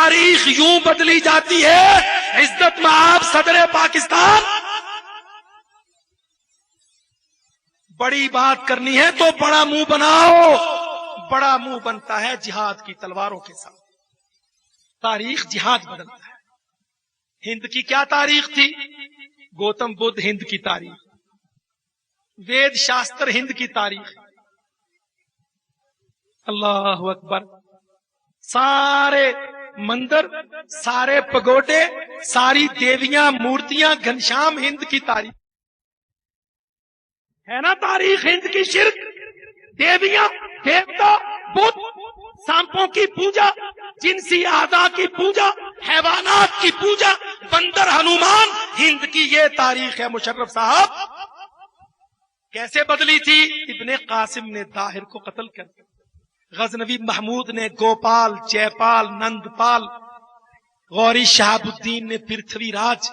تاریخ یوں بدلی جاتی ہے. عزت مآب صدر پاکستان، بڑی بات کرنی ہے تو بڑا منہ بناؤ. بڑا منہ بنتا ہے جہاد کی تلواروں کے ساتھ. تاریخ جہاد بدلتا ہے. ہند کی کیا تاریخ تھی؟ گوتم بدھ ہند کی تاریخ، وید شاستر ہند کی تاریخ. اللہ اکبر. سارے مندر، سارے پگوڈے، ساری دیویاں مورتیاں گھنشام ہند کی تاریخ ہے نا. تاریخ ہند کی شرک، دیویاں، دیوتا، بدھ، سانپوں کی پوجا، جنسی اعضاء کی پوجا، حیوانات کی پوجا، بندر ہنومان، ہند کی یہ تاریخ ہے. مشرف صاحب کیسے بدلی تھی؟ ابن قاسم نے طاہر کو قتل کر دیا. غزنوی محمود نے گوپال، جے پال، نند پال، غوری شہاب الدین نے پرتھوی راج،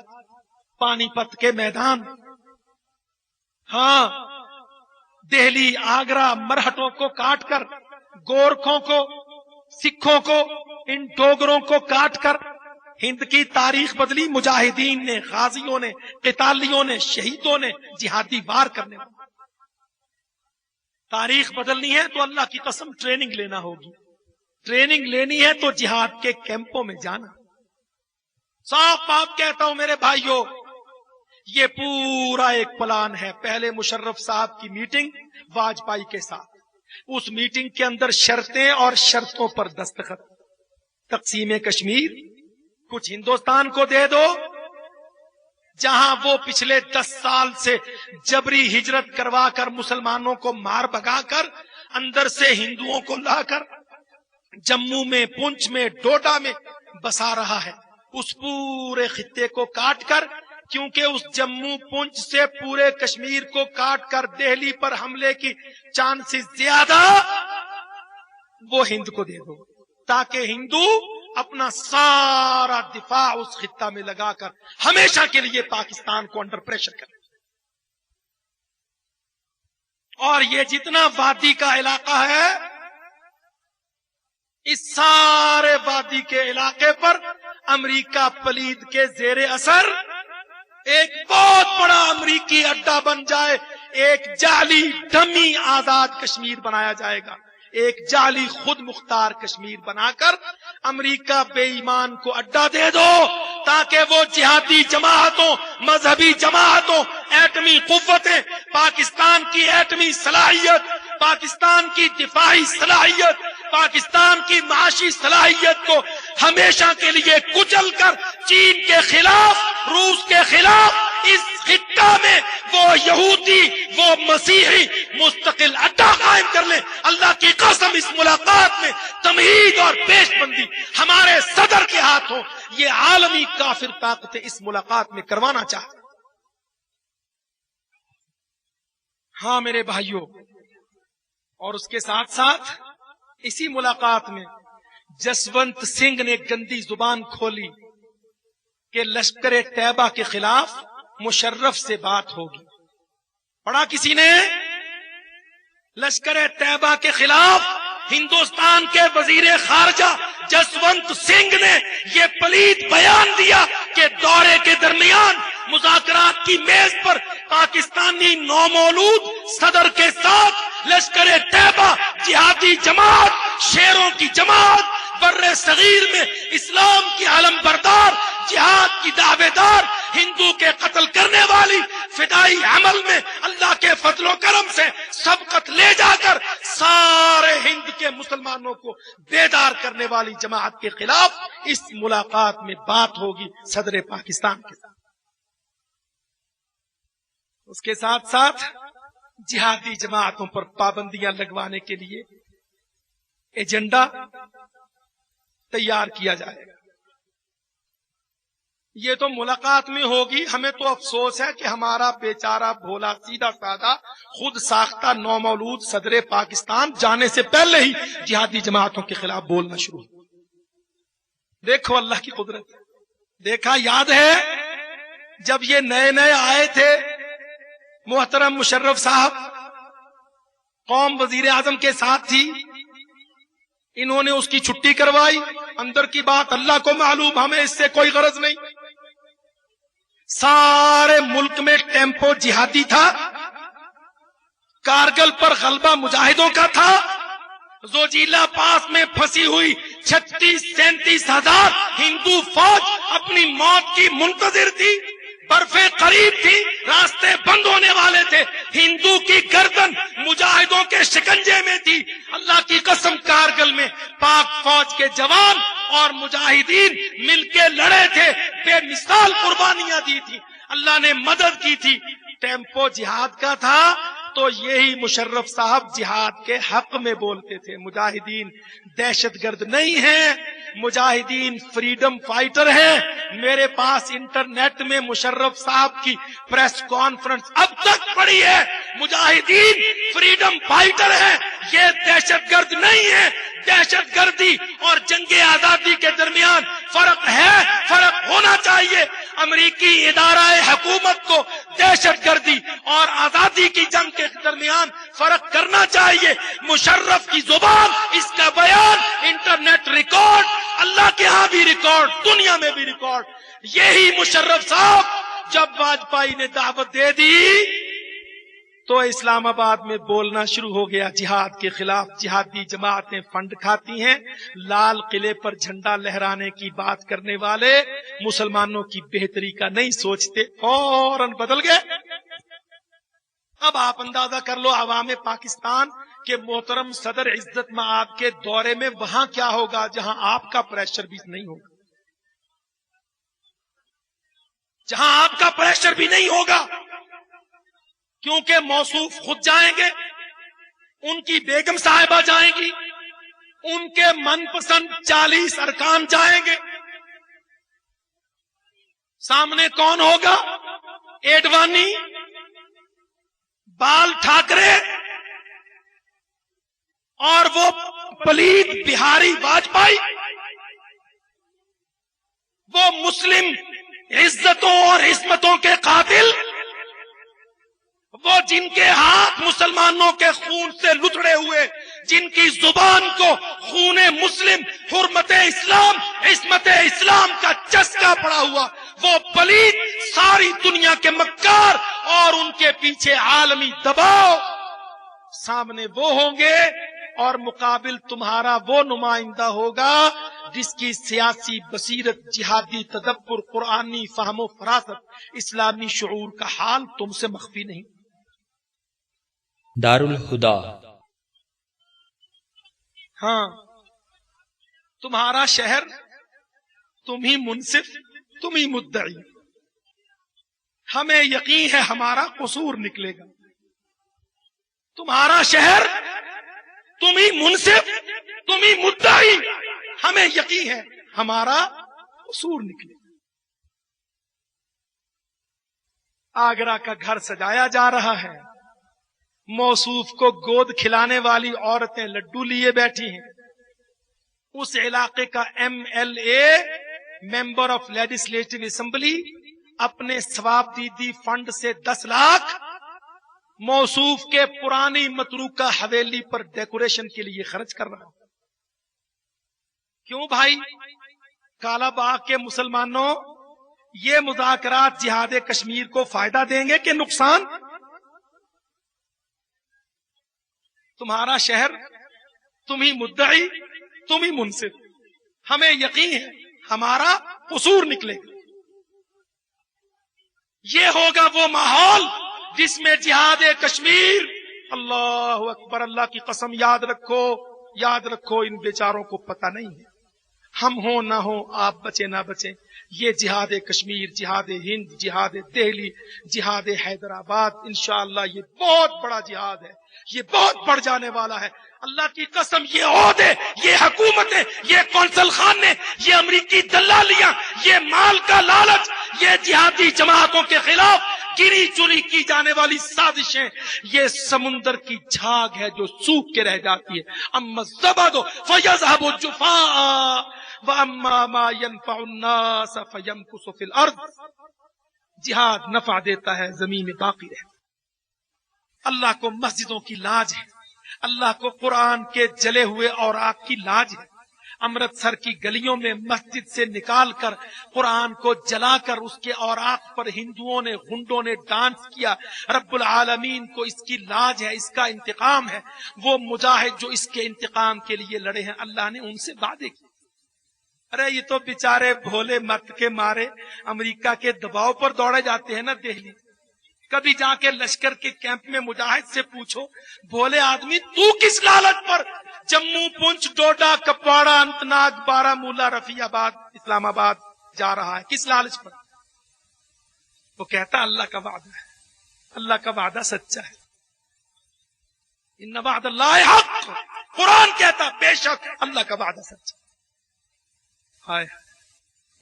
پانی پت کے میدان، ہاں دہلی، آگرہ، مرہٹوں کو کاٹ کر، گورکھوں کو، سکھوں کو، ان ڈوگروں کو کاٹ کر ہند کی تاریخ بدلی. مجاہدین نے، غازیوں نے، قتالیوں نے، شہیدوں نے، جہادی وار کرنے والے. تاریخ بدلنی ہے تو اللہ کی قسم ٹریننگ لینا ہوگی. ٹریننگ لینی ہے تو جہاد کے کیمپوں میں جانا. صاف بات کہتا ہوں میرے بھائیوں، یہ پورا ایک پلان ہے. پہلے مشرف صاحب کی میٹنگ واجپئی کے ساتھ، اس میٹنگ کے اندر شرطیں اور شرطوں پر دستخط. تقسیم کشمیر کچھ ہندوستان کو دے دو، جہاں وہ پچھلے 10 سال سے جبری ہجرت کروا کر مسلمانوں کو مار بھگا کر اندر سے ہندوؤں کو لا کر جموں میں، پونچھ میں، ڈوڈا میں بسا رہا ہے. اس پورے خطے کو کاٹ کر، کیونکہ اس جموں پونچھ سے پورے کشمیر کو کاٹ کر دہلی پر حملے کی چانسز زیادہ، وہ ہند کو دے دو تاکہ ہندو اپنا سارا دفاع اس خطہ میں لگا کر ہمیشہ کے لیے پاکستان کو انڈر پریشر کرے. اور یہ جتنا وادی کا علاقہ ہے، اس سارے وادی کے علاقے پر امریکہ پلید کے زیر اثر ایک بہت بڑا امریکی اڈا بن جائے. ایک جعلی ڈمی آزاد کشمیر بنایا جائے گا. ایک جعلی خود مختار کشمیر بنا کر امریکہ بے ایمان کو اڈا دے دو تاکہ وہ جہادی جماعتوں، مذہبی جماعتوں، ایٹمی قوتیں، پاکستان کی ایٹمی صلاحیت، پاکستان کی دفاعی صلاحیت، پاکستان کی معاشی صلاحیت کو ہمیشہ کے لیے کچل کر چین کے خلاف، روس کے خلاف اس خطہ میں وہ یہودی، وہ مسیحی مستقل اڈا قائم کر لیں. اللہ کی قسم اس ملاقات میں تمہید اور پیش بندی ہمارے صدر کے ہاتھوں یہ عالمی کافر طاقتیں اس ملاقات میں کروانا چاہتے. ہاں میرے بھائیوں، اور اس کے ساتھ ساتھ اسی ملاقات میں جسونت سنگھ نے گندی زبان کھولی کہ لشکر طیبہ کے خلاف مشرف سے بات ہوگی. پڑھا کسی نے؟ لشکر طیبہ کے خلاف ہندوستان کے وزیر خارجہ جسونت سنگھ نے یہ پلید بیان دیا کہ دورے کے درمیان مذاکرات کی میز پر پاکستانی نومولود صدر کے ساتھ لشکر طیبہ، جہادی جماعت، شیروں کی جماعت، بر صغیر میں اسلام کی علم بردار، جہاد کی دعوے دار، ہندو کے قتل کرنے والی، فدائی عمل میں اللہ کے فضل و کرم سے سبقت لے جا کر سارے ہند کے مسلمانوں کو بیدار کرنے والی جماعت کے خلاف اس ملاقات میں بات ہوگی صدر پاکستان کے ساتھ. اس کے ساتھ ساتھ جہادی جماعتوں پر پابندیاں لگوانے کے لیے ایجنڈا تیار کیا جائے گا. یہ تو ملاقات میں ہوگی. ہمیں تو افسوس ہے کہ ہمارا بیچارہ بھولا سیدھا سادہ خود ساختہ نومولود صدر پاکستان جانے سے پہلے ہی جہادی جماعتوں کے خلاف بولنا شروع. دیکھو اللہ کی قدرت. دیکھا یاد ہے جب یہ نئے نئے آئے تھے محترم مشرف صاحب، قوم وزیر اعظم کے ساتھ تھی، انہوں نے اس کی چھٹی کروائی. اندر کی بات اللہ کو معلوم، ہمیں اس سے کوئی غرض نہیں. سارے ملک میں ٹیمپو جہادی تھا. کارگل پر غلبہ مجاہدوں کا تھا. زوجیلا پاس میں پھنسی ہوئی 36-37 ہزار ہندو فوج اپنی موت کی منتظر تھی. برفیں قریب تھی، راستے بند ہونے والے تھے. ہندو کی گردن مجاہدوں کے شکنجے میں تھی. اللہ کی قسم کارگل میں پاک فوج کے جوان اور مجاہدین مل کے لڑے تھے، بے مثال قربانیاں دی تھی. اللہ نے مدد کی تھی. ٹیمپو جہاد کا تھا تو یہی مشرف صاحب جہاد کے حق میں بولتے تھے. مجاہدین دہشت گرد نہیں ہیں، مجاہدین فریڈم فائٹر ہیں. میرے پاس انٹرنیٹ میں مشرف صاحب کی پریس کانفرنس اب تک پڑی ہے. مجاہدین فریڈم فائٹر ہیں، یہ دہشت گرد نہیں ہے. دہشت گردی اور جنگ آزادی کے درمیان فرق ہے، فرق ہونا چاہیے. امریکی ادارہ حکومت کو دہشت گردی اور آزادی کی جنگ کے درمیان فرق کرنا چاہیے. مشرف کی زبان، اس کا بیان انٹرنیٹ ریکارڈ، اللہ کے ہاں بھی ریکارڈ، دنیا میں بھی ریکارڈ. یہی مشرف صاحب جب واجپئی نے دعوت دے دی تو اسلام آباد میں بولنا شروع ہو گیا جہاد کے خلاف. جہادی جماعتیں فنڈ کھاتی ہیں. لال قلعے پر جھنڈا لہرانے کی بات کرنے والے مسلمانوں کی بہتری کا نہیں سوچتے، فوراً بدل گئے. اب آپ اندازہ کر لو عوام پاکستان کے محترم صدر عزت مآب کے دورے میں وہاں کیا ہوگا جہاں آپ کا پریشر بھی نہیں ہوگا، جہاں آپ کا پریشر بھی نہیں ہوگا. کیونکہ موصوف خود جائیں گے، ان کی بیگم صاحبہ جائیں گی، ان کے من پسند 40 ارکان جائیں گے. سامنے کون ہوگا؟ ایڈوانی، بال ٹھاکرے اور وہ پلیت بہاری واجپئی، وہ مسلم عزتوں اور عصمتوں کے قاتل، وہ جن کے ہاتھ مسلمانوں کے خون سے لتڑے ہوئے، جن کی زبان کو خون مسلم، حرمت اسلام، عصمت اسلام کا چسکا پڑا ہوا، وہ پلیت ساری دنیا کے مکار اور ان کے پیچھے عالمی دباؤ. سامنے وہ ہوں گے اور مقابل تمہارا وہ نمائندہ ہوگا جس کی سیاسی بصیرت، جہادی تدبر، قرآنی فہم و فراست، اسلامی شعور کا حال تم سے مخفی نہیں. دارالہدا. ہاں، تمہارا شہر، تم ہی منصف، تم ہی مدعی. ہمیں یقین ہے ہمارا قصور نکلے گا. تمہارا شہر، تم ہی منصف، تم ہی مدعی. ہمیں یقین ہے ہمارا قصور نکلے گا. آگرہ کا گھر سجایا جا رہا ہے. موصوف کو گود کھلانے والی عورتیں لڈو لیے بیٹھی ہیں. اس علاقے کا MLA، member of legislative assembly, اپنے ثواب دیدی فنڈ سے 10 لاکھ موصوف کے پرانی متروکہ حویلی پر ڈیکوریشن کے لیے خرچ کر رہا. کیوں بھائی؟ کالا باغ کے مسلمانوں، یہ مذاکرات جہاد کشمیر کو فائدہ دیں گے کہ نقصان؟ تمہارا شہر، تم ہی مدعی، تم ہی منصف. ہمیں یقین ہے ہمارا قصور نکلے گا. یہ ہوگا وہ ماحول جس میں جہاد کشمیر، اللہ اکبر، اللہ کی قسم، یاد رکھو، یاد رکھو، ان بیچاروں کو پتہ نہیں ہے. ہم ہوں نہ ہوں، آپ بچے نہ بچیں، یہ جہاد کشمیر، جہاد ہند، جہاد دہلی، جہاد حیدرآباد، انشاءاللہ یہ بہت بڑا جہاد ہے، یہ بہت بڑھ جانے والا ہے. اللہ کی قسم، یہ عہدے، یہ حکومتیں، یہ کونسل خانے، یہ امریکی دلالیاں، یہ مال کا لالچ، یہ جہادی جماعتوں کے خلاف گری چوری کی جانے والی سازشیں، یہ سمندر کی جھاگ ہے جو سوکھ کے رہ جاتی ہے. اما الزبد فیذهب جفاء واما ما ينفع الناس فيمكث في الارض. جہاد نفع دیتا ہے، زمین میں باقی رہتا. اللہ کو مسجدوں کی لاج ہے، اللہ کو قرآن کے جلے ہوئے اوراق کی لاج ہے. امرتسر کی گلیوں میں مسجد سے نکال کر قرآن کو جلا کر اس کے اوراق پر ہندوؤں نے گنڈوں نے ڈانس کیا. رب العالمین کو اس کی لاج ہے, اس کا انتقام ہے. وہ مجاہد جو اس کے انتقام کے لیے لڑے ہیں, اللہ نے ان سے وعدے کیے. ارے یہ تو بیچارے بھولے مرد کے مارے امریکہ کے دباؤ پر دوڑے جاتے ہیں نا دہلی. کبھی جا کے لشکر کے کیمپ میں مجاہد سے پوچھو, بھولے آدمی تو کس لالچ پر جموں پنچ ڈوڈا کپواڑہ انت ناگ بارہ مولہ رفیع آباد اسلام آباد جا رہا ہے, کس لالچ پر؟ وہ کہتا اللہ کا وعدہ ہے, اللہ کا وعدہ سچا ہے. ان وعد اللہ حق, قرآن کہتا بے شک اللہ کا وعدہ سچا. ہائے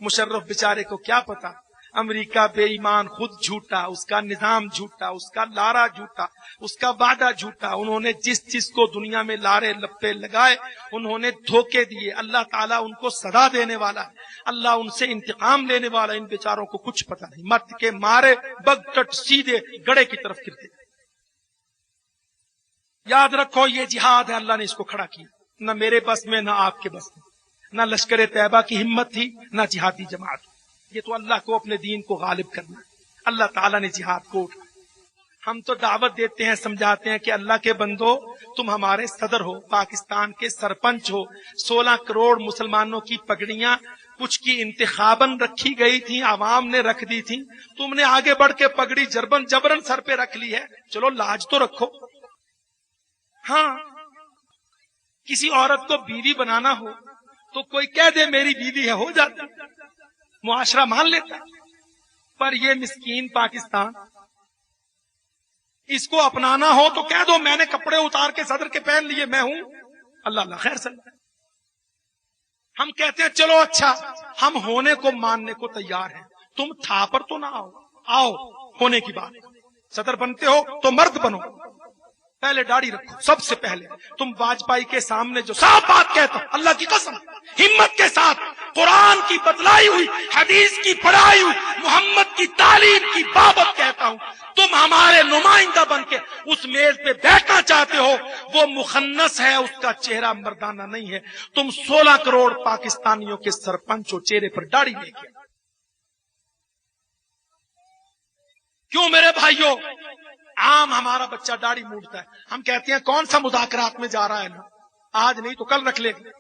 مشرف بیچارے کو کیا پتا, امریکہ بے ایمان, خود جھوٹا, اس کا نظام جھوٹا, اس کا لارا جھوٹا, اس کا وعدہ جھوٹا. انہوں نے جس چیز کو دنیا میں لارے لپے لگائے انہوں نے دھوکے دیے. اللہ تعالیٰ ان کو سزا دینے والا ہے, اللہ ان سے انتقام لینے والا. ان بیچاروں کو کچھ پتا نہیں, مرد کے مارے بگٹٹ سیدھے گڑے کی طرف گرتے. یاد رکھو یہ جہاد ہے, اللہ نے اس کو کھڑا کیا. نہ میرے بس میں نہ آپ کے بس میں, نہ لشکر طیبہ کی ہمت تھی نہ جہادی جماعت. یہ تو اللہ کو اپنے دین کو غالب کرنا ہے. اللہ تعالیٰ نے جہاد کو اٹھا. ہم تو دعوت دیتے ہیں, سمجھاتے ہیں کہ اللہ کے بندو تم ہمارے صدر ہو, پاکستان کے سرپنچ ہو. 16 کروڑ مسلمانوں کی پگڑیاں کچھ کی انتخاباً رکھی گئی تھی, عوام نے رکھ دی تھی. تم نے آگے بڑھ کے پگڑی جبرن سر پہ رکھ لی ہے. چلو لاج تو رکھو. ہاں کسی عورت کو بیوی بنانا ہو تو کوئی کہہ دے میری بیوی ہے, ہو جاتا, معاشرہ مان لیتا. پر یہ مسکین پاکستان, اس کو اپنانا ہو تو کہہ دو میں نے کپڑے اتار کے صدر کے پہن لیے, میں ہوں. اللہ اللہ خیر سن. ہم کہتے ہیں چلو اچھا ہم ہونے کو ماننے کو تیار ہیں, تم تھا پر تو نہ آؤ ہونے کی بات. صدر بنتے ہو تو مرد بنو, پہلے داڑھی رکھو. سب سے پہلے تم واجپئی کے سامنے جو صاف بات کہتا ہوں, اللہ کی قسم ہمت کے ساتھ قرآن کی بتلائی ہوئی, حدیث کی پڑھائی ہوئی, محمد کی تعلیم کی بابت کہتا ہوں, تم ہمارے نمائندہ بن کے اس میز پہ بیٹھنا چاہتے ہو, وہ مخنث ہے, اس کا چہرہ مردانہ نہیں ہے. تم 16 کروڑ پاکستانیوں کے سرپنچ ہو, چہرے پر داڑھی لے کے. کیوں میرے بھائیوں؟ عام ہمارا بچہ داڑھی موڑتا ہے, ہم کہتے ہیں کون سا مذاکرات میں جا رہا ہے نا, آج نہیں تو کل رکھ لے گا.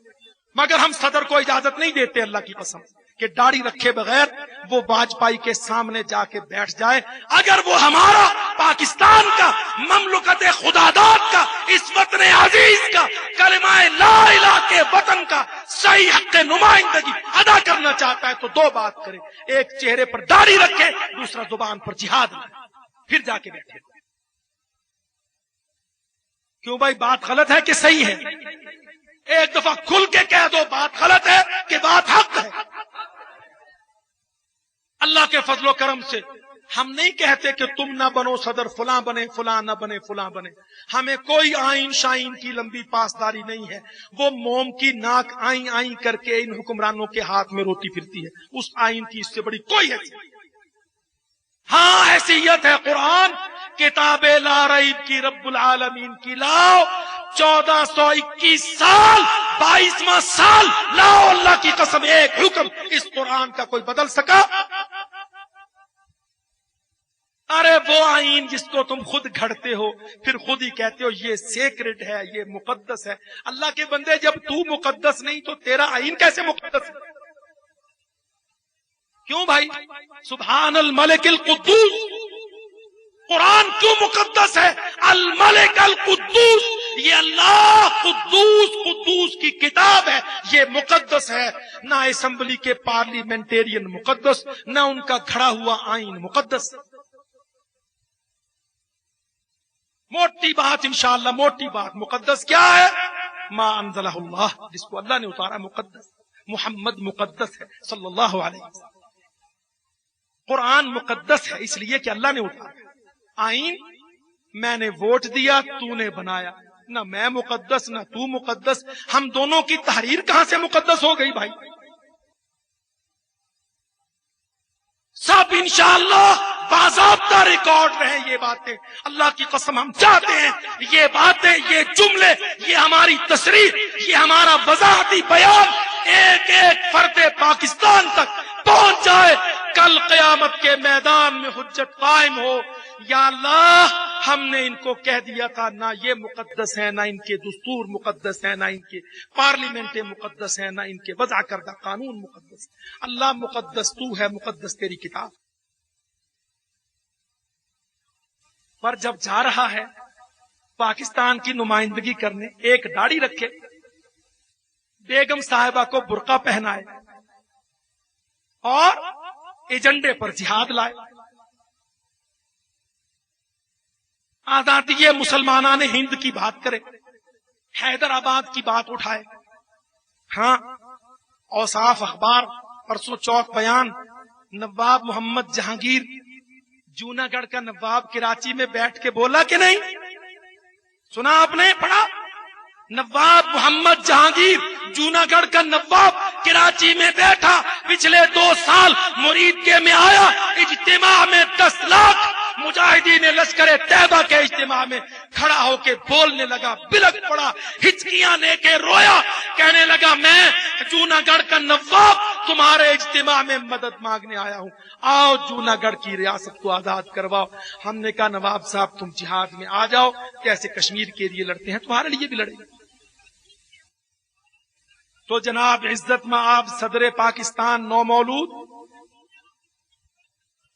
مگر ہم صدر کو اجازت نہیں دیتے اللہ کی قسم کہ داڑھی رکھے بغیر وہ واجپئی کے سامنے جا کے بیٹھ جائے. اگر وہ ہمارا پاکستان کا, مملکت خداداد کا, اس وطن عزیز کا, کلمہ لا الہ کے وطن کا صحیح حق نمائندگی ادا کرنا چاہتا ہے تو دو بات کرے, ایک چہرے پر داڑھی رکھے, دوسرا زبان پر جہاد لائے, پھر جا کے بیٹھے. کیوں بھائی بات غلط ہے کہ صحیح ہے؟ ایک دفعہ کھل کے کہہ دو بات غلط ہے کہ بات حق ہے. اللہ کے فضل و کرم سے ہم نہیں کہتے کہ تم نہ بنو صدر, فلاں بنے, فلاں نہ بنے, فلاں بنے. ہمیں کوئی آئین شائن کی لمبی پاسداری نہیں ہے. وہ موم کی ناک آئیں آئیں کر کے ان حکمرانوں کے ہاتھ میں روتی پھرتی ہے, اس آئین کی اس سے بڑی کوئی حیثیت. ہاں حیثیت ہے قرآن, کتاب لا ریب کی رب العالمین کی لاؤ. 1421 سال 22واں سال لاؤ, اللہ کی قسم ایک حکم اس قرآن کا کوئی بدل سکا؟ ارے وہ آئین جس کو تم خود گھڑتے ہو, پھر خود ہی کہتے ہو یہ سیکرٹ ہے, یہ مقدس ہے. اللہ کے بندے جب تو مقدس نہیں تو تیرا آئین کیسے مقدس ہے؟ کیوں بھائی؟ سبحان الملک القدوس, قرآن کیوں مقدس ہے؟ الملک القدوس, یہ اللہ قدوس قدوس کی کتاب ہے, یہ مقدس ہے. نہ اسمبلی کے پارلیمنٹیرین مقدس, نہ ان کا کھڑا ہوا آئین مقدس. موٹی بات انشاءاللہ, موٹی بات. مقدس کیا ہے؟ ما انزلہ اللہ, جس کو اللہ نے اتارا مقدس. محمد مقدس ہے صلی اللہ علیہ وسلم. قرآن مقدس ہے اس لیے کہ اللہ نے اتارا. آئین میں نے ووٹ دیا, تو نے بنایا. نہ میں مقدس نہ تو مقدس, ہم دونوں کی تحریر کہاں سے مقدس ہو گئی بھائی؟ سب انشاءاللہ باضابطہ ریکارڈ رہے یہ باتیں. اللہ کی قسم ہم چاہتے ہیں یہ باتیں، یہ جملے، یہ ہماری تصریح، یہ ہمارا وضاحتی بیان ایک ایک فرد پاکستان تک پہنچ جائے. کل قیامت کے میدان میں حجت قائم ہو، یا اللہ ہم نے ان کو کہہ دیا تھا نہ یہ مقدس ہے، نہ ان کے دستور مقدس ہے، نہ ان کے پارلیمنٹیں مقدس ہیں، نہ ان کے وضع کردہ قانون مقدس. اللہ مقدس تو ہے، مقدس تیری کتاب. پر جب جا رہا ہے پاکستان کی نمائندگی کرنے، ایک داڑھی رکھے، بیگم صاحبہ کو برقع پہنائے اور ایجنڈے پر جہاد لائے. آزادی مسلمانان ہند کی بات کرے، حیدرآباد کی بات اٹھائے. ہاں، اوصاف اخبار پرسوں چوک بیان، نواب محمد جہانگیر جوناگڑھ کا نواب کراچی میں بیٹھ کے بولا کہ نہیں؟ سنا آپ نے؟ پڑھا؟ نواب محمد جہانگیر جوناگڑھ کا نواب کراچی میں بیٹھا، پچھلے 2 سال مرید کے میں آیا، اجتماع میں 10 لاکھ مجاہدین لشکر طیبہ کے اجتماع میں کھڑا ہو کے بولنے لگا، بلک پڑا، ہچکیاں لے کے رویا، کہنے لگا میں جوناگڑھ کا نواب تمہارے اجتماع میں مدد مانگنے آیا ہوں، آؤ جوناگڑھ کی ریاست کو آزاد کرواؤ. ہم نے کہا نواب صاحب تم جہاد میں آ جاؤ، کیسے کشمیر کے لیے لڑتے ہیں تمہارے لیے بھی لڑیں گے. تو جناب عزت مآب صدر پاکستان نومولود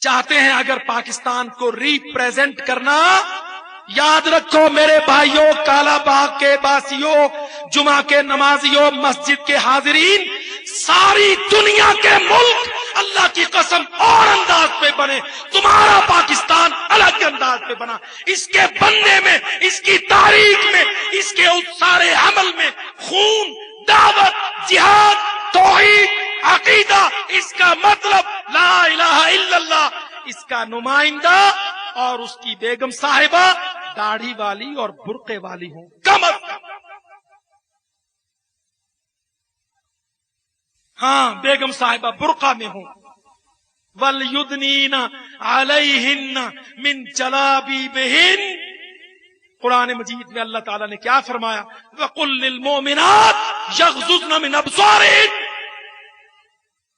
چاہتے ہیں اگر پاکستان کو ریپریزنٹ کرنا، یاد رکھو میرے بھائیوں، کالا باغ کے باسیوں، جمعہ کے نمازیوں، مسجد کے حاضرین، ساری دنیا کے ملک اللہ کی قسم اور انداز پہ بنے، تمہارا پاکستان الگ انداز پہ بنا. اس کے بننے میں، اس کی تاریخ میں، اس کے اس سارے عمل میں خون، دعوت، جہاد، توحید، عقیدہ، اس کا مطلب لا الہ الا اللہ، اس کا نمائندہ اور اس کی بیگم صاحبہ داڑھی والی اور برقعے والی ہوں کم از کم. ہاں، بیگم صاحبہ برقع میں ہوں. وَلْيُدْنِينَ عَلَيْهِنَّ مِنْ جَلَابِيبِهِنَّ. قرآن مجید میں اللہ تعالیٰ نے کیا فرمایا؟ وَقُلْ لِلْمُؤْمِنَاتِ يَغْضُضْنَ مِنْ أَبْصَارِهِنَّ.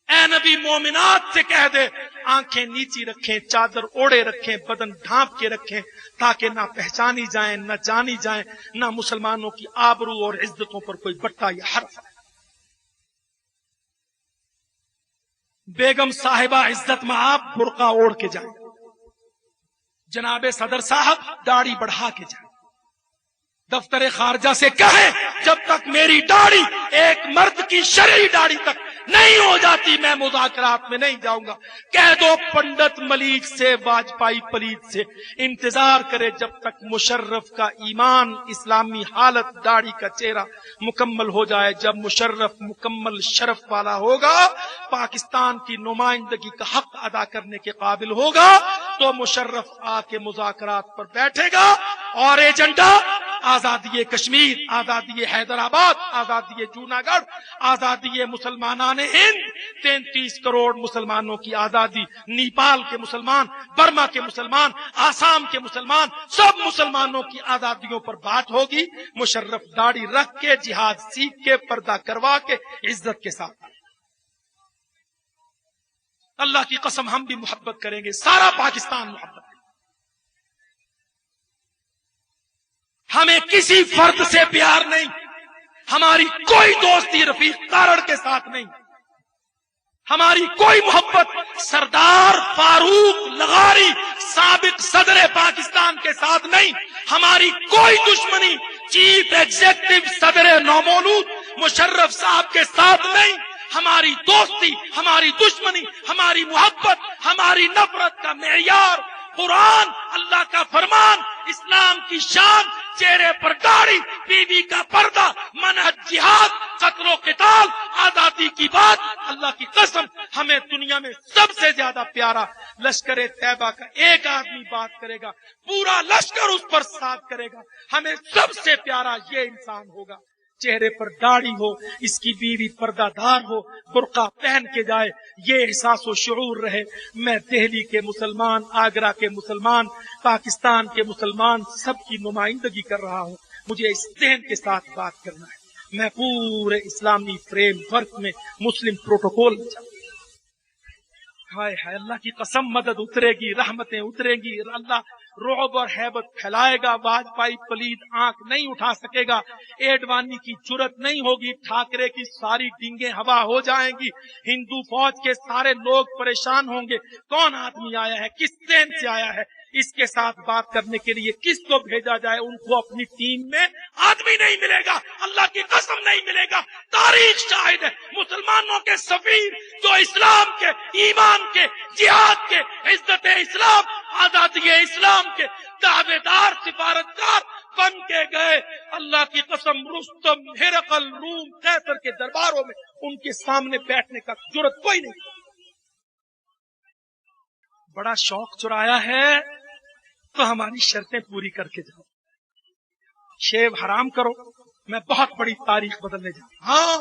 اے نبی مومنات سے کہہ دے آنکھیں نیچی رکھیں، چادر اوڑے رکھیں، بدن ڈھانپ کے رکھیں، تاکہ نہ پہچانی جائیں، نہ جانی جائیں، نہ مسلمانوں کی آبرو اور عزتوں پر کوئی بٹا یا حرف. بیگم صاحبہ عزت مآب برقع اوڑھ کے جائیں، جناب صدر صاحب داڑھی بڑھا کے جائیں. دفتر خارجہ سے کہیں جب تک میری داڑھی ایک مرد کی شرعی داڑھی تک نہیں ہو جاتی میں مذاکرات میں نہیں جاؤں گا. کہہ دو پنڈت ملیک سے، واجپائی پلیت سے انتظار کرے جب تک مشرف کا ایمان، اسلامی حالت، داڑھی کا چہرہ مکمل ہو جائے. جب مشرف مکمل شرف والا ہوگا، پاکستان کی نمائندگی کا حق ادا کرنے کے قابل ہوگا، تو مشرف آ کے مذاکرات پر بیٹھے گا اور ایجنڈا آزادی کشمیر، آزادی حیدرآباد، آزادی جوناگڑھ، آزادی مسلمانان ہند، 33 کروڑ مسلمانوں کی آزادی، نیپال کے مسلمان، برما کے مسلمان، آسام کے مسلمان، سب مسلمانوں کی آزادیوں پر بات ہوگی. مشرف داڑھی رکھ کے، جہاد سیکھ کے، پردہ کروا کے، عزت کے ساتھ. اللہ کی قسم ہم بھی محبت کریں گے، سارا پاکستان محبت کرے. ہمیں کسی فرد سے پیار نہیں، ہماری کوئی دوستی رفیق کارڑ کے ساتھ نہیں، ہماری کوئی محبت سردار فاروق لغاری سابق صدر پاکستان کے ساتھ نہیں، ہماری کوئی دشمنی چیف ایگزیکٹو صدر نومولود مشرف صاحب کے ساتھ نہیں. ہماری دوستی، ہماری دشمنی، ہماری محبت، ہماری نفرت کا معیار قرآن، اللہ کا فرمان، اسلام کی شان، چہرے پر داڑھی، بیوی کا پردہ، منہج جہاد، قتل و قتال، آزادی کی بات. اللہ کی قسم ہمیں دنیا میں سب سے زیادہ پیارا لشکر طیبہ کا ایک آدمی بات کرے گا، پورا لشکر اس پر ساتھ کرے گا. ہمیں سب سے پیارا یہ انسان ہوگا چہرے پر داڑھی ہو، اس کی بیوی پردہ دار ہو، برقع پہن کے جائے، یہ احساس و شعور رہے میں دہلی کے مسلمان، آگرہ کے مسلمان، پاکستان کے مسلمان سب کی نمائندگی کر رہا ہوں، مجھے اس ذہن کے ساتھ بات کرنا ہے، میں پورے اسلامی فریم ورک میں، مسلم پروٹوکول میں چلوں۔ ہائے ہائے، اللہ کی قسم مدد اترے گی، رحمتیں اترے گی، اللہ رعب اور ہیبت پھیلائے گا، واجپئی پلید آنکھ نہیں اٹھا سکے گا، ایڈوانی کی جرت نہیں ہوگی، ٹھاکرے کی ساری ڈینگیں ہوا ہو جائیں گی، ہندو فوج کے سارے لوگ پریشان ہوں گے، کون آدمی آیا ہے، کس ذہن سے آیا ہے، اس کے ساتھ بات کرنے کے لیے کس کو بھیجا جائے، ان کو اپنی ٹیم میں آدمی نہیں ملے گا، اللہ کی قسم نہیں ملے گا، تاریخ شاہد ہے، مسلمانوں کے سفیر جو اسلام کے، ایمان کے، جہاد کے، عزت اسلام، آزادی اسلام کے دعوے دار، سفارتکار بن کے گئے، اللہ کی قسم رستم، ہرقل، روم، قیصر کے درباروں میں ان کے سامنے بیٹھنے کا جرت کوئی نہیں۔ بڑا شوق چرایا ہے تو ہماری شرطیں پوری کر کے جاؤ، شیو حرام کرو، میں بہت بڑی تاریخ بدلنے جاؤں، ہاں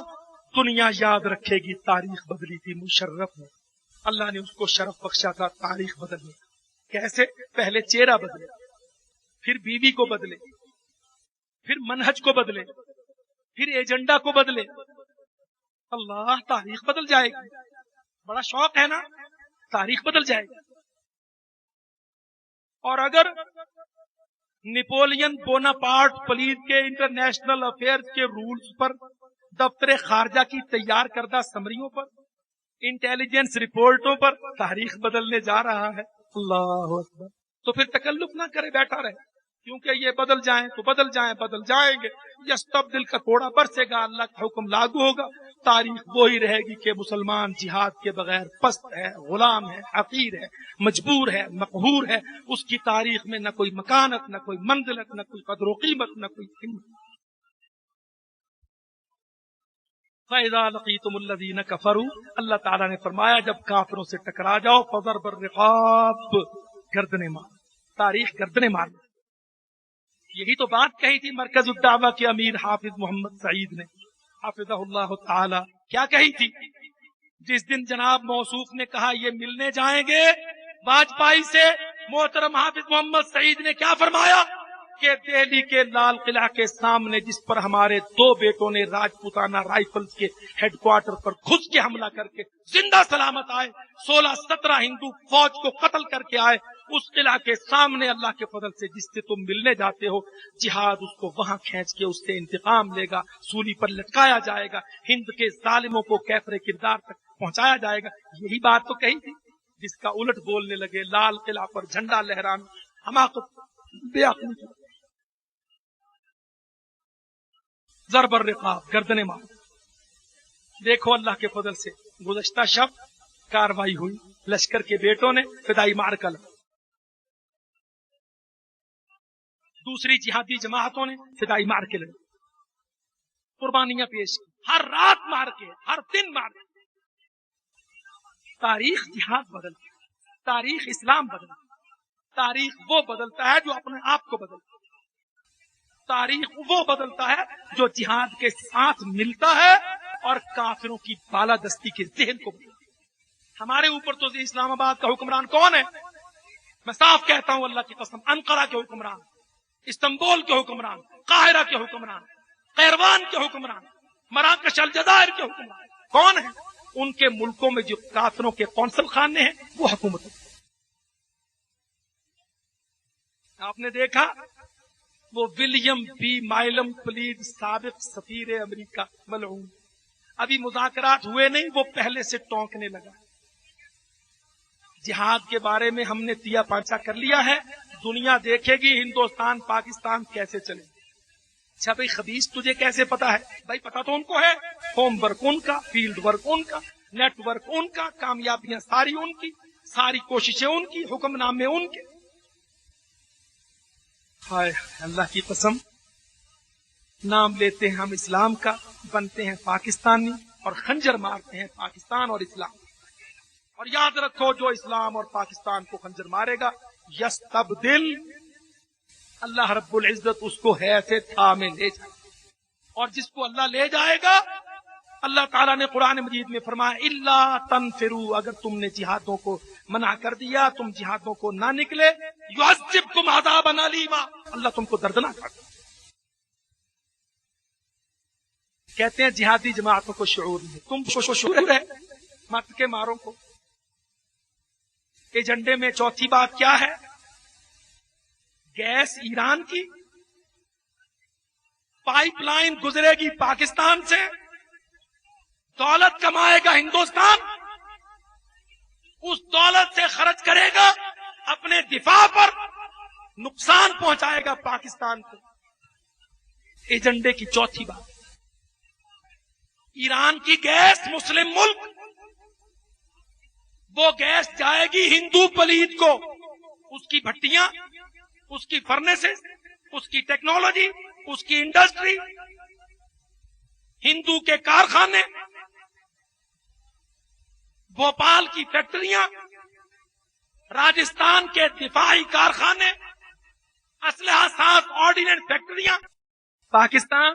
دنیا یاد رکھے گی تاریخ بدلی تھی مشرف نے، اللہ نے اس کو شرف بخشا تھا تاریخ بدلنے، کیسے؟ پہلے چہرہ بدلے، پھر بیوی کو بدلے، پھر منہج کو بدلے، پھر ایجنڈا کو بدلے، اللہ تاریخ بدل جائے گی، بڑا شوق ہے نا، تاریخ بدل جائے گی۔ اور اگر نیپولین بوناپارٹ پلیز کے انٹرنیشنل افیئرز کے رولز پر، دفتر خارجہ کی تیار کردہ سمریوں پر، انٹیلیجنس رپورٹوں پر تاریخ بدلنے جا رہا ہے، اللہ اکبر، تو پھر تکلف نہ کرے، بیٹھا رہے، کیونکہ یہ بدل جائیں تو بدل جائیں، بدل جائیں گے، یستبدل کا کوڑا برسے گا، اللہ کا حکم لاگو ہوگا، تاریخ وہی رہے گی کہ مسلمان جہاد کے بغیر پست ہے، غلام ہے، حقیر ہے، مجبور ہے، مقہور ہے، اس کی تاریخ میں نہ کوئی مکانت، نہ کوئی منزلت، نہ کوئی قدر و قیمت، نہ کوئی قیمت۔ فَإِذَا لَقِيتُمُ الَّذِينَ كَفَرُوا، اللہ تعالیٰ نے فرمایا جب کافروں سے ٹکرا جاؤ، فَضَرْبَ الرِّقَابِ، گردنیں مار، تاریخ گردنیں مار۔ یہی تو بات کہی تھی مرکز الدعوہ کے امیر حافظ محمد سعید نے، حافظہ اللہ تعالی، کیا کہی تھی؟ جس دن جناب موصوف نے کہا یہ ملنے جائیں گے واجپئی سے، محترم حافظ محمد سعید نے کیا فرمایا کہ دہلی کے لال قلعہ کے سامنے جس پر ہمارے 2 بیٹوں نے راجپوتانہ رائفلز کے ہیڈ کوارٹر پر گھس کے حملہ کر کے زندہ سلامت آئے، 16-17 ہندو فوج کو قتل کر کے آئے، اس قلعہ کے سامنے اللہ کے فضل سے جس سے تم ملنے جاتے ہو، جہاد اس کو وہاں کھینچ کے اس سے انتقام لے گا، سولی پر لٹکایا جائے گا، ہند کے ظالموں کو کیفر کردار تک پہنچایا جائے گا، یہی بات تو کہی تھی، جس کا الٹ بولنے لگے، لال قلعہ پر جھنڈا لہرانا، حماقت، بے عقلی، ضرب الرقاب، گردنیں مار۔ دیکھو اللہ کے فضل سے گزشتہ شب کاروائی ہوئی، لشکر کے بیٹوں نے فدائی مارکا لڑا، دوسری جہادی جماعتوں نے فدائی مار کے لڑی، قربانیاں پیش کی، ہر رات مار کے، ہر دن مار کے۔ تاریخ جہاد بدلتی ہے، تاریخ اسلام بدلتی ہے، تاریخ وہ بدلتا ہے جو اپنے آپ کو بدلتا ہے، تاریخ وہ بدلتا ہے جو جہاد کے ساتھ ملتا ہے اور کافروں کی بالادستی کے ذہن کو بدلتا ہے۔ ہمارے اوپر تو اسلام آباد کا حکمران کون ہے؟ میں صاف کہتا ہوں اللہ کی قسم، انقرہ کے حکمران، استنبول کے حکمران، قاہرہ کے حکمران، قیروان کے حکمران، مراکش الجزائر کے حکمران کون ہیں؟ ان کے ملکوں میں جو کافروں کے قونصل خانے ہیں وہ حکومت ہے۔ آپ نے دیکھا وہ ولیم بی مائلم پلیڈ سابق سفیر امریکہ ملعون، ابھی مذاکرات ہوئے نہیں، وہ پہلے سے ٹونکنے لگا، جہاد کے بارے میں ہم نے تیا پانچا کر لیا ہے، دنیا دیکھے گی ہندوستان پاکستان کیسے چلے۔ اچھا بھائی خبیث تجھے کیسے پتا ہے؟ بھائی پتا تو ان کو ہے، ہوم ورک ان کا، فیلڈ ورک ان کا، نیٹ ورک ان کا، کامیابیاں ساری ان کی، ساری کوششیں ان کی، حکم نامے ان کے۔ ہائے اللہ کی قسم، نام لیتے ہیں ہم اسلام کا، بنتے ہیں پاکستانی اور خنجر مارتے ہیں پاکستان اور اسلام۔ اور یاد رکھو جو اسلام اور پاکستان کو خنجر مارے گا یستبدل، اللہ رب العزت اس کو ہے سے تھامے لے جائے۔ اور جس کو اللہ لے جائے گا، اللہ تعالیٰ نے قرآن مجید میں فرمایا الا تنفروا، اگر تم نے جہادوں کو منع کر دیا، تم جہادوں کو نہ نکلے، یعذبکم عذابا الیما، اللہ تم کو دردناک کر دے۔ کہتے ہیں جہادی جماعتوں کو شعور نہیں، تم کو شعور ہے، مت کے ماروں کو۔ ایجنڈے میں چوتھی بات کیا ہے؟ گیس ایران کی پائپ لائن گزرے گی پاکستان سے، دولت کمائے گا ہندوستان، اس دولت سے خرچ کرے گا اپنے دفاع پر، نقصان پہنچائے گا پاکستان کو۔ ایجنڈے کی چوتھی بات، ایران کی گیس مسلم ملک، وہ گیس جائے گی ہندو پلید کو، اس کی بھٹیاں، اس کی فرنیسز، اس کی ٹیکنالوجی، اس کی انڈسٹری، ہندو کے کارخانے، بھوپال کی فیکٹریاں، راجستھان کے دفاعی کارخانے، اسلحہ ساز آرڈیننس فیکٹریاں، پاکستان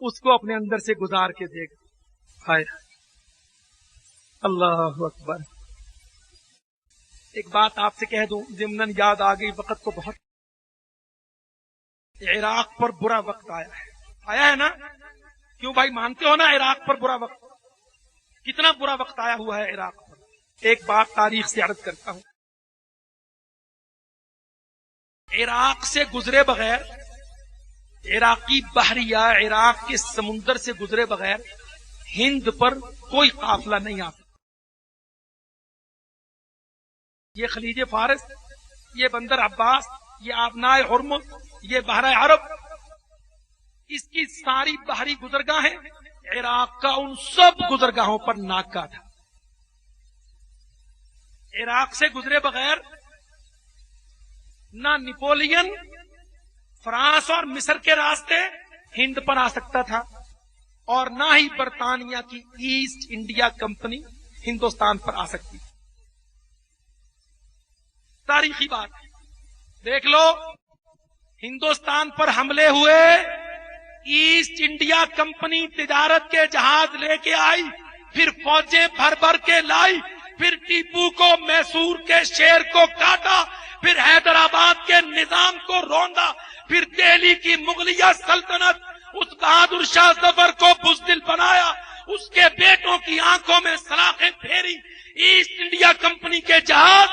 اس کو اپنے اندر سے گزار کے دے گا۔ ہائے اللہ اکبر۔ ایک بات آپ سے کہہ دوں، ضمناً یاد آ گئی، وقت کو بہت، عراق پر برا وقت آیا ہے نا؟ کیوں بھائی مانتے ہو نا عراق پر برا وقت؟ کتنا برا وقت آیا ہوا ہے عراق پر؟ ایک بات تاریخ سے عرض کرتا ہوں، عراق سے گزرے بغیر، عراقی بحریہ عراق کے سمندر سے گزرے بغیر ہند پر کوئی قافلہ نہیں آتا۔ یہ خلیج فارس، یہ بندر عباس، یہ آبنائے ہرمز، یہ بحر عرب، اس کی ساری بحری گزرگاہیں عراق کا ان سب گزرگاہوں پر ناکا تھا۔ عراق سے گزرے بغیر نہ نیپولین فرانس اور مصر کے راستے ہند پر آ سکتا تھا، اور نہ ہی برطانیہ کی ایسٹ انڈیا کمپنی ہندوستان پر آ سکتی تھی۔ تاریخی بات دیکھ لو، ہندوستان پر حملے ہوئے، ایسٹ انڈیا کمپنی تجارت کے جہاز لے کے آئی، پھر فوجیں بھر بھر کے لائی، پھر ٹیپو کو میسور کے شیر کو کاٹا، پھر حیدرآباد کے نظام کو روندا، پھر دہلی کی مغلیہ سلطنت اس بہادر شاہ ظفر کو بزدل بنایا، اس کے بیٹوں کی آنکھوں میں سلاخیں پھیری، ایسٹ انڈیا کمپنی کے جہاز،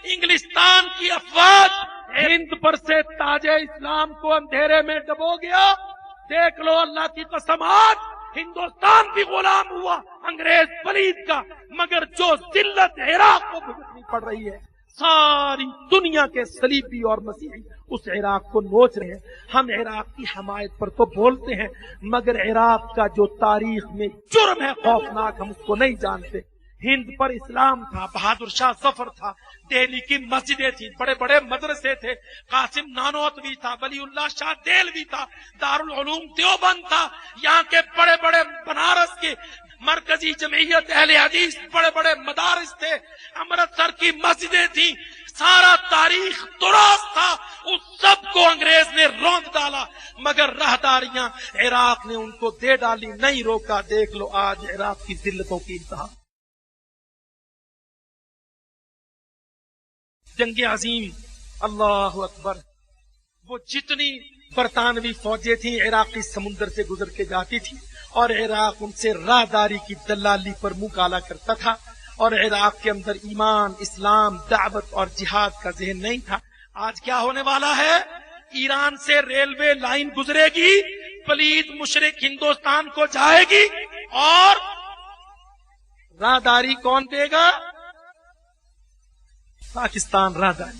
انگلستان کی افواج ہند پر سے تاج اسلام کو اندھیرے میں ڈبو گیا۔ دیکھ لو اللہ کی قسم، آج ہندوستان بھی غلام ہوا انگریز پلید کا، مگر جو ذلت عراق کو بھگتنی پڑ رہی ہے، ساری دنیا کے صلیبی اور مسیحی اس عراق کو نوچ رہے ہیں۔ ہم عراق کی حمایت پر تو بولتے ہیں، مگر عراق کا جو تاریخ میں جرم ہے خوفناک، ہم اس کو نہیں جانتے۔ ہند پر اسلام تھا، بہادر شاہ ظفر تھا، دہلی کی مسجدیں تھیں، بڑے بڑے مدرسے تھے، قاسم نانوتوی تھا، ولی اللہ شاہ دہلوی تھا، دارالعلوم دیوبند تھا، یہاں کے بڑے بڑے بنارس کے مرکزی جمعیت اہل حدیث بڑے بڑے مدارس تھے، امرتسر کی مسجدیں تھیں، سارا تاریخ درست تھا، اس سب کو انگریز نے روند ڈالا، مگر راہداریاں عراق نے ان کو دے ڈالی، نہیں روکا۔ دیکھ لو آج عراق کی ذلتوں کی انتہا۔ جنگ عظیم، اللہ اکبر، وہ جتنی برطانوی فوجیں تھیں عراقی سمندر سے گزر کے جاتی تھی، اور عراق ان سے راہداری کی دلالی پر منہ کالا کرتا تھا، اور عراق کے اندر ایمان، اسلام، دعوت اور جہاد کا ذہن نہیں تھا۔ آج کیا ہونے والا ہے؟ ایران سے ریلوے لائن گزرے گی، پلید مشرق ہندوستان کو جائے گی، اور راہداری کون دے گا؟ پاکستان راہداری۔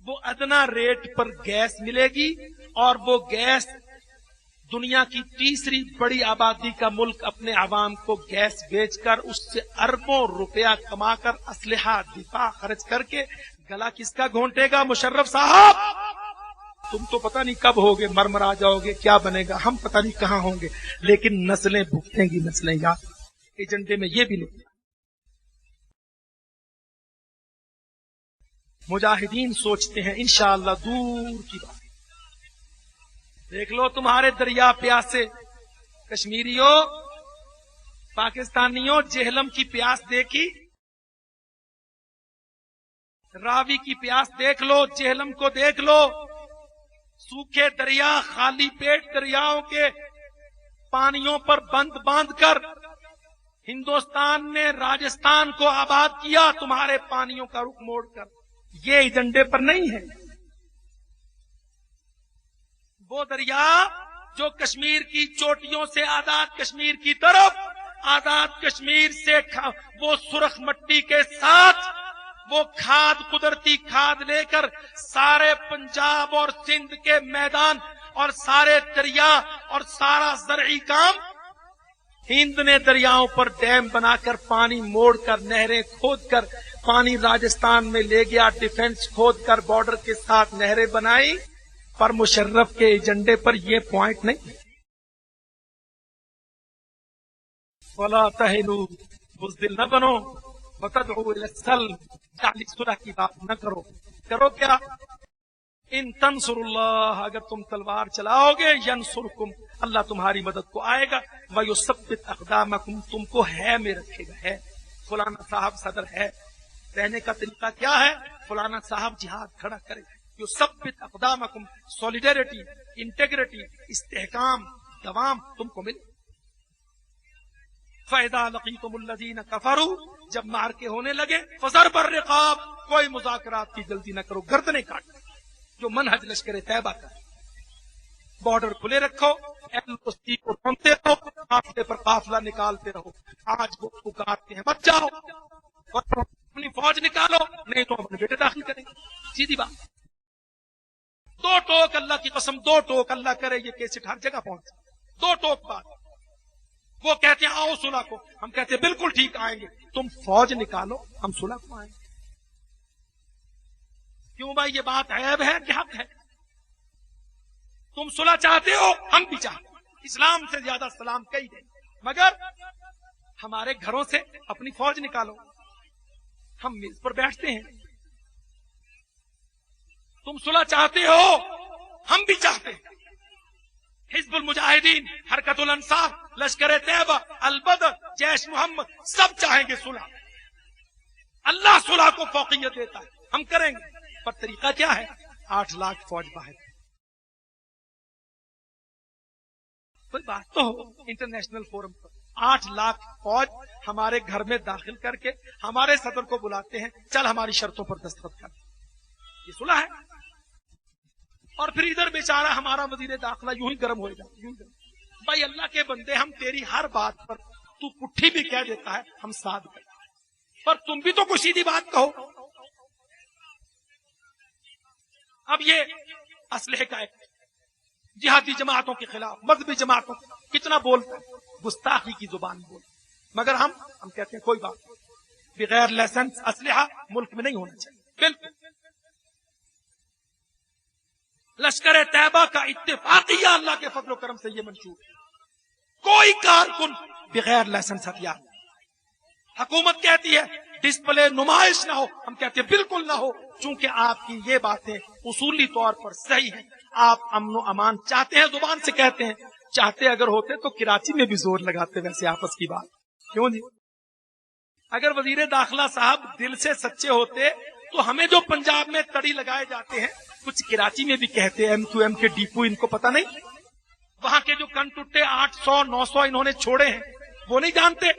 وہ ادنا ریٹ پر گیس ملے گی، اور وہ گیس دنیا کی تیسری بڑی آبادی کا ملک اپنے عوام کو گیس بیچ کر اس سے اربوں روپیہ کما کر اسلحہ دفاع خرچ کر کے گلا کس کا گھونٹے گا؟ مشرف صاحب، تم تو پتہ نہیں کب ہوگے، مرمرا جاؤ گے، کیا بنے گا، ہم پتہ نہیں کہاں ہوں گے، لیکن نسلیں بھگتیں گی، نسلیں یاد۔ ایجنڈے میں یہ بھی نہیں۔ مجاہدین سوچتے ہیں انشاءاللہ دور کی بات، دیکھ لو تمہارے دریا پیاسے، کشمیریوں، پاکستانیوں، جہلم کی پیاس دیکھی؟ راوی کی پیاس دیکھ لو، جہلم کو دیکھ لو. سوکھے دریا، خالی پیٹ دریاؤں کے پانیوں پر بند باندھ کر ہندوستان نے راجستھان کو آباد کیا، تمہارے پانیوں کا رخ موڑ کر. یہ ایجنڈے پر نہیں ہے. وہ دریا جو کشمیر کی چوٹیوں سے آزاد کشمیر کی طرف، آزاد کشمیر سے وہ سرخ مٹی کے ساتھ وہ کھاد، قدرتی کھاد لے کر سارے پنجاب اور سندھ کے میدان اور سارے دریا اور سارا زرعی کام، ہند نے دریاؤں پر ڈیم بنا کر، پانی موڑ کر، نہریں کھود کر پانی راجستھان میں لے گیا، ڈیفنس کھود کر بارڈر کے ساتھ نہریں بنائی. پر مشرف کے ایجنڈے پر یہ پوائنٹ نہیں. وَلَا تَهِنُوا، بزدل نہ بنو، وَتَدْعُوا إِلَى السَّلْمِ، صلح کی بات نہ کرو. کرو کیا؟ ان تنصر اللہ، اگر تم تلوار چلاؤ گے، ینصرکم، اللہ تمہاری مدد کو آئے گا. وَيُثَبِّتْ أَقْدَامَكُمْ، تم کو ہے میں رکھے گا. ہے فلانا صاحب صدر ہے، رہنے کا طریقہ کیا ہے؟ فلانا صاحب جہاد کھڑا کرے. یثبت اقدامکم، سولیڈیرٹی، انٹیگریٹی، استحکام، دوام تم کو ملے. فَإِذَا لَقِيتُمُ الَّذِينَ كَفَرُوا، جب مارکے ہونے لگے، فَضَرْبَ الرِّقَابِ، کوئی مذاکرات کی جلدی نہ کرو، گردنیں کاٹو. جو منہج لشکر طیبہ کا، بارڈر کھلے رکھو، LOC کو ڈھونڈتے رہو، قافلے پر قافلہ نکالتے رہو. آج وہ پکارتے ہیں مت جاؤ، اپنی فوج نکالو، نہیں تو اپنے بیٹے داخل کریں گے. سیدھی بات. دو ٹوک، اللہ کی قسم، دو ٹوک اللہ کرے یہ کیسٹ ہر جگہ پہنچے. دو ٹوک بات. وہ کہتے ہیں آؤ صلح کو، ہم کہتے ہیں بالکل ٹھیک آئیں گے. تم فوج نکالو، ہم صلح کو آئیں گے. کیوں بھائی یہ بات عیب ہے کہ حق ہے؟ تم صلح چاہتے ہو، ہم بھی چاہتے ہیں. اسلام سے زیادہ سلام کئی دیں، مگر ہمارے گھروں سے اپنی فوج نکالو. ہم میز پر بیٹھتے ہیں. تم صلح چاہتے ہو، ہم بھی چاہتے ہیں. حزب المجاہدین، حرکت الانصار، لشکر طیبہ، البدر، جیش محمد، سب چاہیں گے صلح. اللہ صلح کو فوقیت دیتا ہے، ہم کریں گے. پر طریقہ کیا ہے؟ 8 لاکھ فوج باہر. کوئی بات تو ہو انٹرنیشنل فورم پر. 8 لاکھ فوج ہمارے گھر میں داخل کر کے ہمارے صدر کو بلاتے ہیں، چل ہماری شرطوں پر دستخط کر. یہ صلح ہے؟ اور پھر ادھر بیچارہ ہمارا وزیر داخلہ یوں ہی گرم ہو جاتا. بھائی اللہ کے بندے، ہم تیری ہر بات پر تو پٹھی بھی کہہ دیتا ہے، ہم ساتھ کرتے ہیں، پر تم بھی تو کوئی سیدھی بات کہو. اب یہ اسلحے کا ایک جہادی جماعتوں کے خلاف، مذہبی جماعتوں کتنا بولتا ہے، گستاخی کی زبان بول. مگر ہم کہتے ہیں کوئی بات نہیں، بغیر لائسنس اسلحہ ملک میں نہیں ہونا چاہیے. بالکل. لشکر طیبہ کا اتفاقیہ اللہ کے فضل و کرم سے یہ منشور ہے. کوئی کارکن بغیر لائسنس ہتھیار نہیں. حکومت کہتی ہے ڈسپلے نمائش نہ ہو، ہم کہتے ہیں بالکل نہ ہو، چونکہ آپ کی یہ باتیں اصولی طور پر صحیح ہیں. آپ امن و امان چاہتے ہیں، زبان سے کہتے ہیں. چاہتے اگر ہوتے تو کراچی میں بھی زور لگاتے ویسے آپس کی بات. کیوں جی؟ اگر وزیر داخلہ صاحب دل سے سچے ہوتے تو ہمیں جو پنجاب میں تڑی لگائے جاتے ہیں، کچھ کراچی میں بھی کہتے ہیں. MQM کے ڈیپو ان کو پتہ نہیں؟ وہاں کے جو کن ٹوٹے 800 900 انہوں نے چھوڑے ہیں، وہ نہیں جانتے؟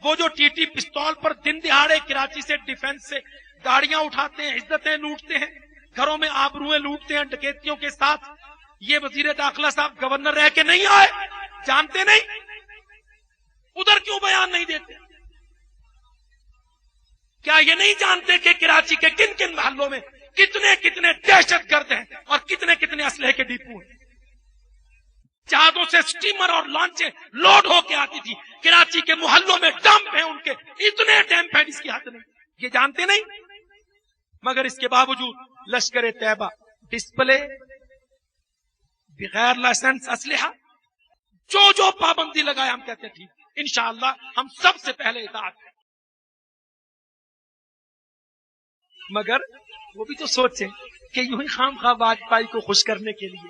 وہ جو TT پستول پر دن دہاڑے کراچی سے ڈیفنس سے گاڑیاں اٹھاتے ہیں، عزتیں لوٹتے ہیں، گھروں میں آبروئیں لوٹتے ہیں ڈکیتیوں کے ساتھ، یہ وزیر داخلہ صاحب گورنر رہ کے نہیں آئے؟ جانتے نہیں؟ ادھر کیوں بیان نہیں دیتے؟ کیا یہ نہیں جانتے کہ کراچی کے کن کن محلوں میں کتنے کتنے دہشت گرد ہیں اور کتنے کتنے اسلحے کے ڈیپو ہیں؟ جہازوں سے سٹیمر اور لانچیں لوڈ ہو کے آتی تھی. کراچی کے محلوں میں ڈمپ ہیں، ان کے اتنے ڈیمپ ہیں جس کی حد نہیں. یہ جانتے نہیں؟ مگر اس کے باوجود لشکر طیبہ ڈسپلے، بغیر لائسنس اسلحہ، جو پابندی لگائے ہم کہتے ہیں ٹھیک، انشاءاللہ ہم سب سے پہلے اطاعت کریں. مگر وہ بھی تو سوچیں کہ یوں ہی خام خواہ واجپئی کو خوش کرنے کے لیے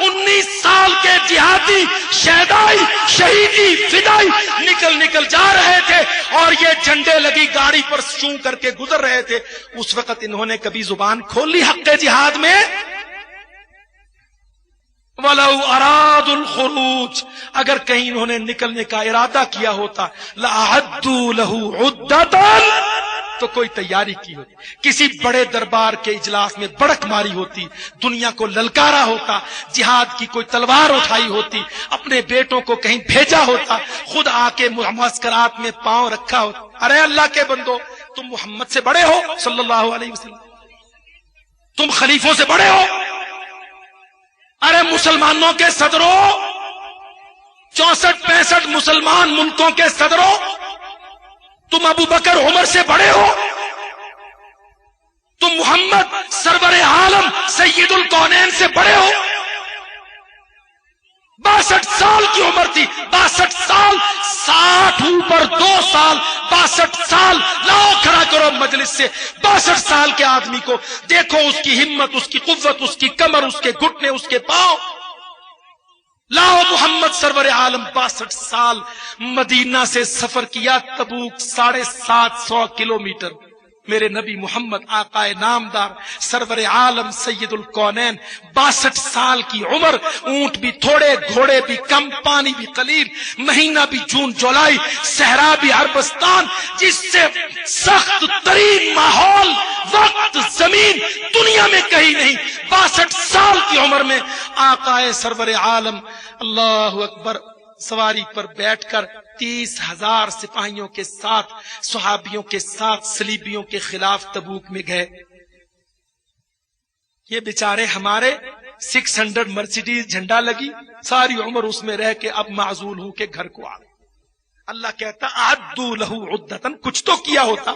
19 سال کے جہادی شہدائی شہیدی فدائی نکل جا رہے تھے اور یہ جھنڈے لگی گاڑی پر شوں کر کے گزر رہے تھے. اس وقت انہوں نے کبھی زبان کھول لی حق جہاد میں؟ وَلَوْ أَرَادُوا الْخُرُوجَ، اگر کہیں انہوں نے نکلنے کا ارادہ کیا ہوتا لَأَعَدُّوا لَهُ عُدَّةً، تو کوئی تیاری کی ہوتی، کسی بڑے دربار کے اجلاس میں بڑک ماری ہوتی، دنیا کو للکارا ہوتا، جہاد کی کوئی تلوار اٹھائی ہوتی، اپنے بیٹوں کو کہیں بھیجا ہوتا، خود آ کے معسکرات میں پاؤں رکھا ہوتا. ارے اللہ کے بندو، تم محمد سے بڑے ہو صلی اللہ علیہ وسلم، تم خلیفوں سے بڑے ہو. ارے مسلمانوں کے صدروں، 64-65 مسلمان ملکوں کے صدروں، تم ابو بکر عمر سے بڑے ہو، تم محمد سرور عالم سید الکونین سے بڑے ہو. 62 سال کی عمر تھی، 62 سال، 60 اوپر 2 سال، 62 سال. لاؤ کھڑا کرو مجلس سے 62 سال کے آدمی کو، دیکھو اس کی ہمت، اس کی قوت، اس کی کمر، اس کے گھٹنے، اس کے پاؤں. لاؤ محمد سرور عالم 62 سال مدینہ سے سفر کیا، تبوک 750 کلومیٹر. میرے نبی محمد آقائے نامدار سرور عالم سید الکونین 62 سال کی عمر، اونٹ بھی تھوڑے، گھوڑے بھی کم، پانی بھی قلیل، مہینہ بھی جون جولائی، صحرا بھی عربستان، جس سے سخت ترین ماحول، وقت، زمین دنیا میں کہیں نہیں. 62 سال کی عمر میں آقائے سرور عالم اللہ اکبر سواری پر بیٹھ کر 30,000 سپاہیوں کے ساتھ، صحابیوں کے ساتھ، صلیبیوں کے خلاف تبوک میں گئے. یہ بیچارے ہمارے 600 مرسیڈیز جھنڈا لگی، ساری عمر اس میں رہ کے اب معزول ہو کے گھر کو آ گئے. اللہ کہتا اعدوا له عدۃ، کچھ تو کیا ہوتا.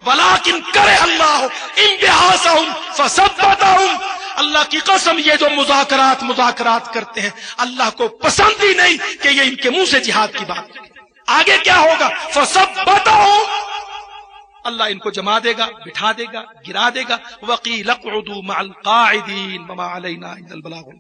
ولیکن کرہ اللہ انبعاثہم فثبتہم، اللہ کی قسم یہ جو مذاکرات کرتے ہیں اللہ کو پسند ہی نہیں کہ یہ ان کے منہ سے جہاد کی بات. آگے کیا ہوگا؟ فثبتہم، اللہ ان کو جما دے گا، بٹھا دے گا، گرا دے گا. وقیل اقعدوا مع القاعدین وما علینا الا البلاغ.